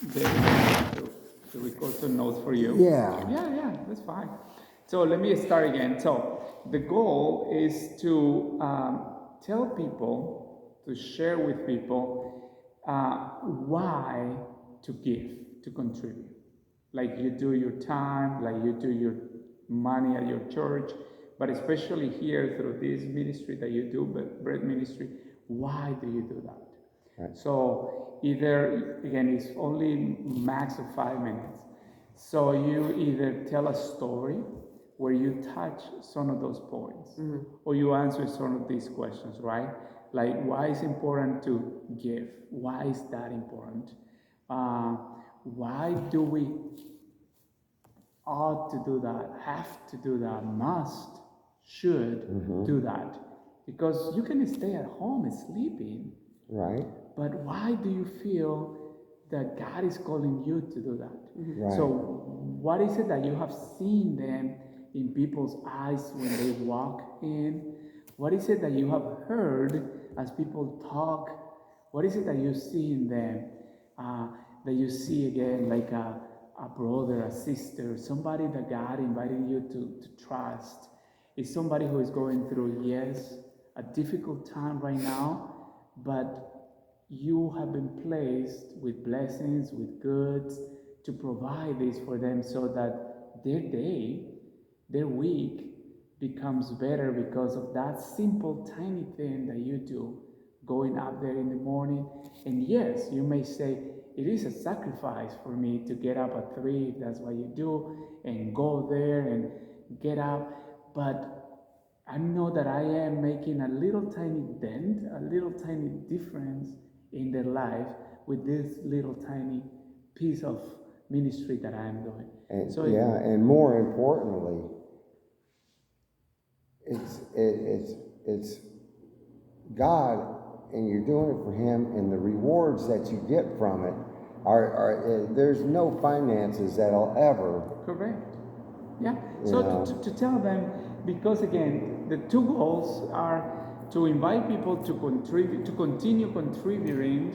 to record some notes for you. Yeah. Yeah, that's fine. So let me start again. So the goal is to tell people, to share with people why to give, to contribute. Like you do your time, like you do your money at your church, but especially here through this ministry that you do, bread ministry, why do you do that? Right. So either, again, it's only max of 5 minutes. So you either tell a story where you touch some of those points, or you answer some of these questions, right? Like, why is it important to give? Why is that important? Why do we ought to do that, have to do that, must, should do that? Because you can stay at home sleeping, Right. but why do you feel that God is calling you to do that? Right. So, what is it that you have seen them in people's eyes when they walk in? What is it that you have heard as people talk? What is it that you see in them that you see again like a brother, a sister, somebody that God invited you to trust? Is somebody who is going through, yes, a difficult time right now, but you have been placed with blessings, with goods to provide this for them so that their day, their week becomes better because of that simple, tiny thing that you do, going up there in the morning. And yes, you may say, it is a sacrifice for me to get up at 3, if that's what you do, and go there and get up. But I know that I am making a little tiny dent, a little tiny difference in their life with this little tiny piece of ministry that I am doing. And So and more importantly, it's God, and you're doing it for Him, and the rewards that you get from it are there's no finances that'll ever. correct. Yeah. So to tell them, because again, the two goals are to invite people to contribute, to continue contributing,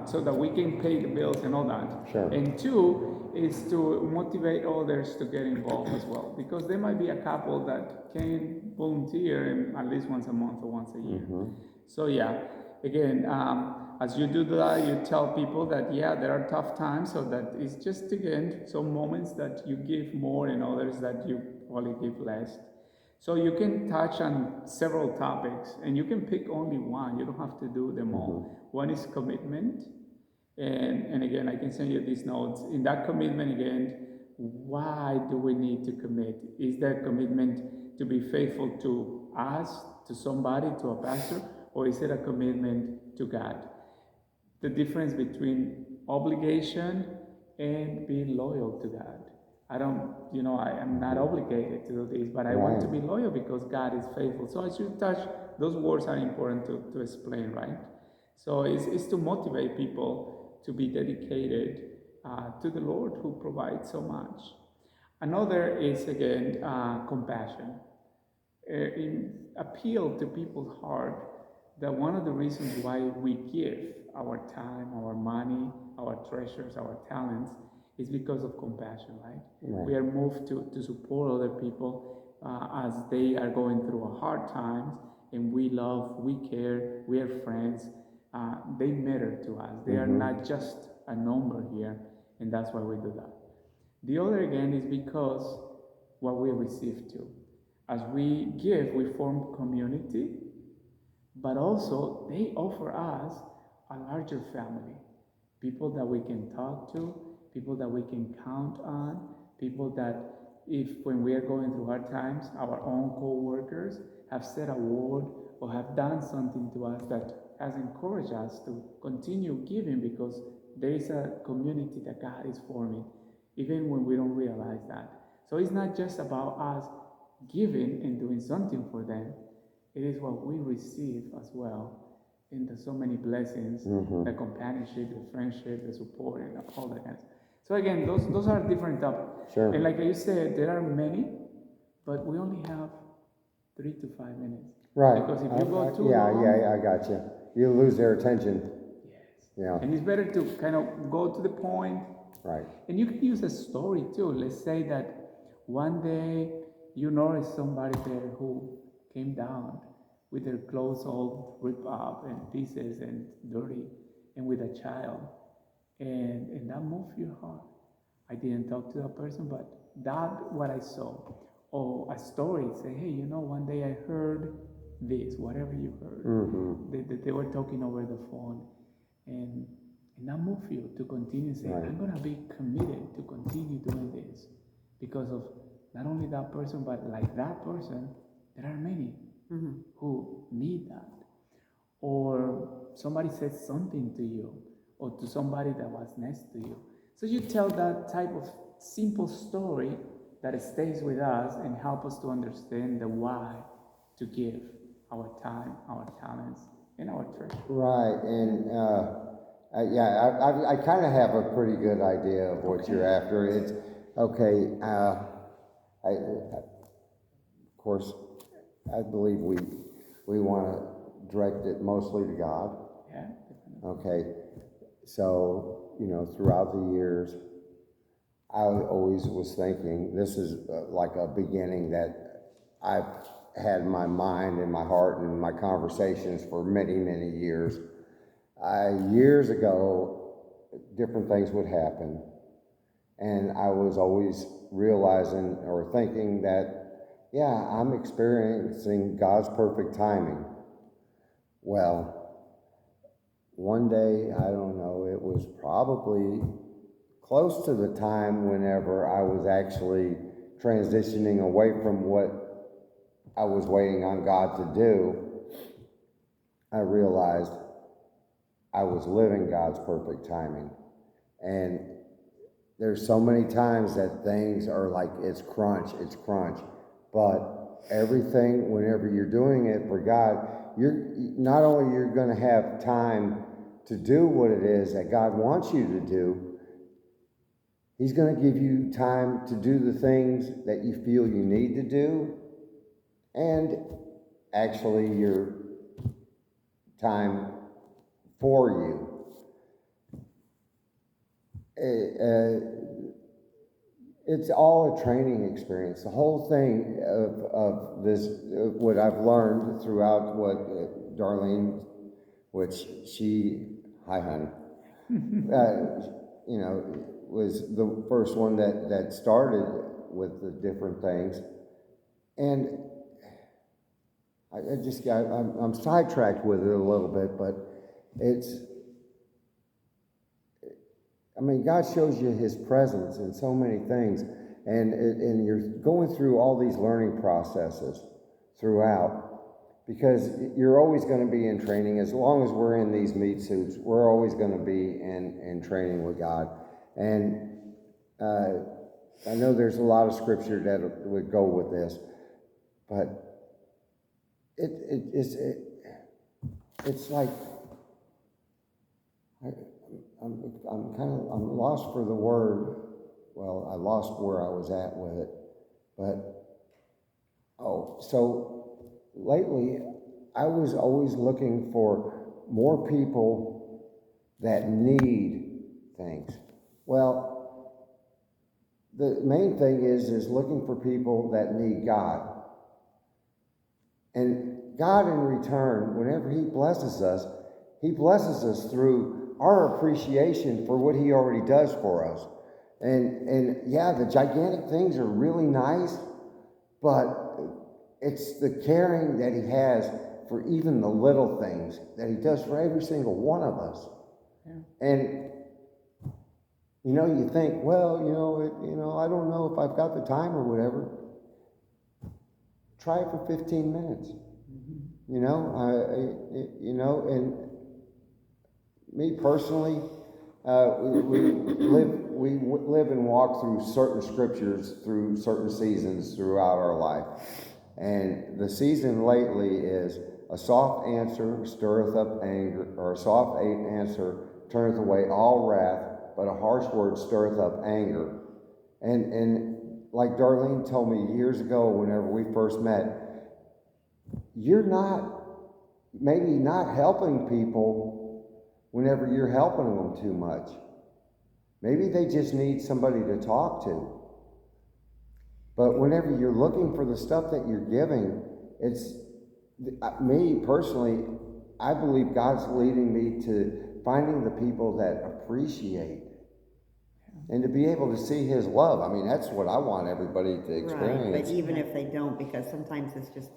so that we can pay the bills and all that. Sure. And two is to motivate others to get involved as well, because there might be a couple that can volunteer at least once a month or once a year. So yeah, again, as you do that, you tell people that yeah, there are tough times, so that it's just again some moments that you give more and others that you probably give less. So you can touch on several topics, and you can pick only one. You don't have to do them all. One is commitment, and again, I can send you these notes. In that commitment, again, why do we need to commit? Is there commitment to be faithful to us, to somebody, to a pastor, or is it a commitment to God? The difference between obligation and being loyal to God. I don't, I am not obligated to do this, but I want to be loyal because God is faithful. So as you touch, those words are important to explain, right? So it's to motivate people to be dedicated to the Lord who provides so much. Another is, again, compassion. Appeal to people's heart that one of the reasons why we give our time, our money, our treasures, our talents is because of compassion, right? We are moved to support other people as they are going through a hard times, and we love, we care, we are friends. They matter to us. They are not just a number here, and that's why we do that. The other, again, is because what we receive too. As we give, we form community, but also they offer us a larger family. People that we can talk to, people that we can count on, people that if when we are going through hard times, our own co-workers have said a word or have done something to us that has encouraged us to continue giving because there is a community that God is forming, even when we don't realize that. So it's not just about us giving and doing something for them, it is what we receive as well in the so many blessings, the companionship, the friendship, the support, and all that kind of stuff. So again, those are different topics. Sure. And like you said, there are many, but we only have 3 to 5 minutes. Right. Because if you go too long, I got you. You lose their attention. yes. Yeah. And it's better to kind of go to the point. Right. And you can use a story too. Let's say that one day you notice somebody there who came down with their clothes all ripped up and pieces and dirty and with a child. And that moved your heart. I didn't talk to that person, but that what I saw. Or a story, say, hey, one day I heard this, whatever you heard. Mm-hmm. They were talking over the phone. And that moved you to continue saying, Right. I'm going to be committed to continue doing this because of not only that person, but like that person, there are many who need that. Or somebody said something to you or to somebody that was next to you. So you tell that type of simple story that stays with us and help us to understand the why to give our time, our talents, and our treasure. Right. And I kind of have a pretty good idea of what you're after. It's okay. Of course, I believe we want to direct it mostly to God. Yeah. Okay. So, throughout the years, I always was thinking this is like a beginning that I've had in my mind and my heart and my conversations for many, many years. Years ago, different things would happen, and I was always realizing or thinking that, yeah, I'm experiencing God's perfect timing. Well, one day, I don't know, it was probably close to the time whenever I was actually transitioning away from what I was waiting on God to do, I realized I was living God's perfect timing. And there's so many times that things are like, it's crunch. But everything, whenever you're doing it for God, you're not only you're going to have time to do what it is that God wants you to do, He's going to give you time to do the things that you feel you need to do, and actually your time for you. It's all a training experience. The whole thing of this, what I've learned throughout what Darlene, which hi honey, was the first one that started with the different things. And I'm sidetracked with it a little bit, but God shows you His presence in so many things, and you're going through all these learning processes throughout, because you're always going to be in training. As long as we're in these meat suits, we're always going to be in training with God. And I know there's a lot of scripture that would go with this, but it's like I'm lost for the word. Well, I lost where I was at with it, but so lately I was always looking for more people that need things. Well, the main thing is looking for people that need God. And God in return, whenever He blesses us through our appreciation for what He already does for us. And yeah, the gigantic things are really nice, but it's the caring that He has for even the little things that He does for every single one of us. Yeah. And you think, well, I don't know if I've got the time or whatever. Try it for 15 minutes. And me personally, we live and walk through certain scriptures through certain seasons throughout our life. And the season lately is a soft answer stirreth up anger, or a soft answer turneth away all wrath, but a harsh word stirreth up anger. And like Darlene told me years ago whenever we first met, you're maybe not helping people whenever you're helping them too much. Maybe they just need somebody to talk to. But whenever you're looking for the stuff that you're giving, it's, me personally, I believe God's leading me to finding the people that appreciate and to be able to see His love. I mean, that's what I want everybody to experience. Right, but even if they don't, because sometimes it's just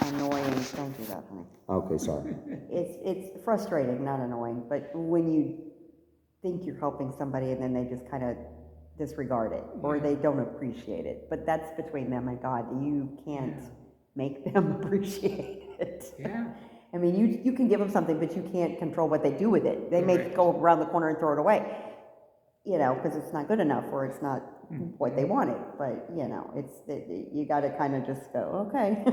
annoying. Don't do that, honey. Okay, sorry. It's frustrating, not annoying, but when you think you're helping somebody and then they just kind of disregard it or they don't appreciate it. But that's between them and God. You can't make them appreciate it. Yeah. I mean, you can give them something, but you can't control what they do with it. They may go around the corner and throw it away, you know, because it's not good enough or it's not what they wanted. But, you know, you got to kind of just go, okay.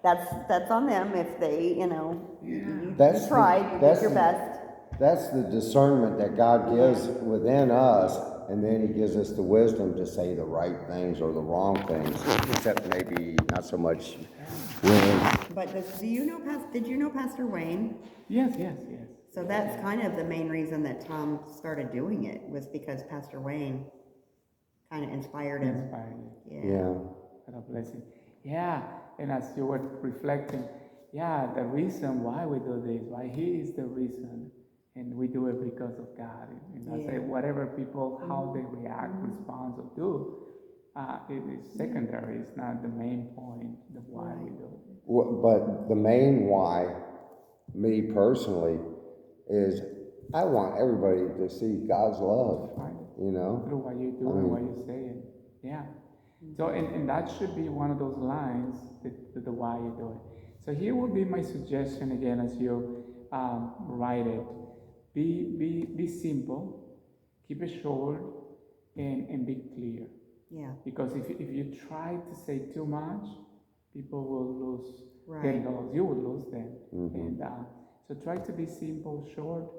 that's on them if they, you know, you tried, you did your best. That's the discernment that God gives within us, and then He gives us the wisdom to say the right things or the wrong things, except maybe not so much when. But did you know Pastor Wayne? Yes. So that's kind of the main reason that Tom started doing it, was because Pastor Wayne kind of inspired him. Yeah. What a blessing. Yeah, and as you were reflecting, the reason why we do this, why He is the reason, and we do it because of God. And I say whatever people, how they react, respond, or do, it is secondary. It's not the main point, the why we do it. But the main why, me personally, is I want everybody to see God's love, you know? Through what you do and what you say. Yeah. So, and that should be one of those lines, the why you do it. So here will be my suggestion again as you write it. Be simple, keep it short, and be clear. Yeah. Because if you try to say too much, people will lose. Right. You will lose them. And so try to be simple, short,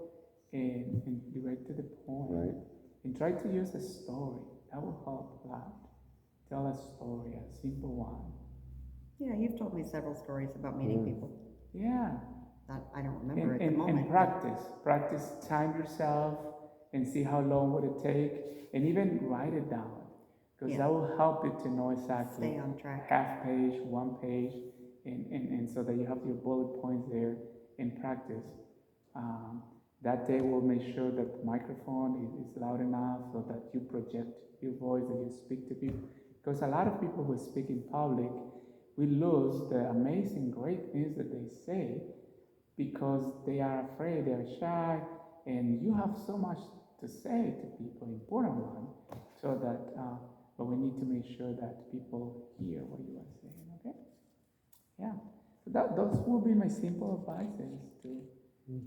and direct to the point. Right. And try to use a story. That will help a lot. Tell a story, a simple one. Yeah, you've told me several stories about meeting people. Yeah. That I don't remember at the moment. And practice. Time yourself and see how long would it take, and even write it down, because that will help you to know exactly. Stay on track. Half page, 1 page, and so that you have your bullet points there in practice. That day we'll make sure that the microphone is loud enough so that you project your voice, that you speak to people. Because a lot of people who speak in public, we lose the amazing, great things that they say because they are afraid, they are shy, and you have so much to say to people, important one, so that, but we need to make sure that people hear what you are saying, okay? Yeah, so those will be my simple advices to.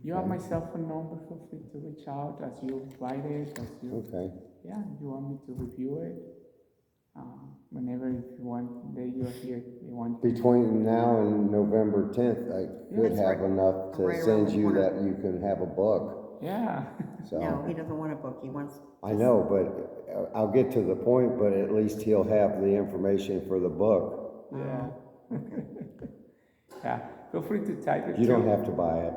You have my cell phone number, feel free to reach out as you write it, as you, yeah, you want me to review it. Whenever if you want, that you're here, you want. Between now and November 10th, I could have enough to send you that you can have a book. Yeah. So. No, he doesn't want a book. He wants. I know, but I'll get to the point. But at least he'll have the information for the book. Yeah. Yeah. Feel free to type it. You don't have to buy it.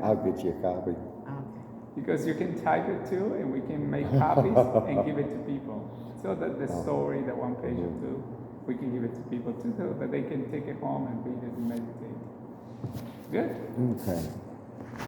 I'll get you a copy. Okay. Because you can type it too, and we can make copies and give it to people. So that the story, the 1 page or two, we can give it to people too, so that they can take it home and read it and meditate. Good? Okay.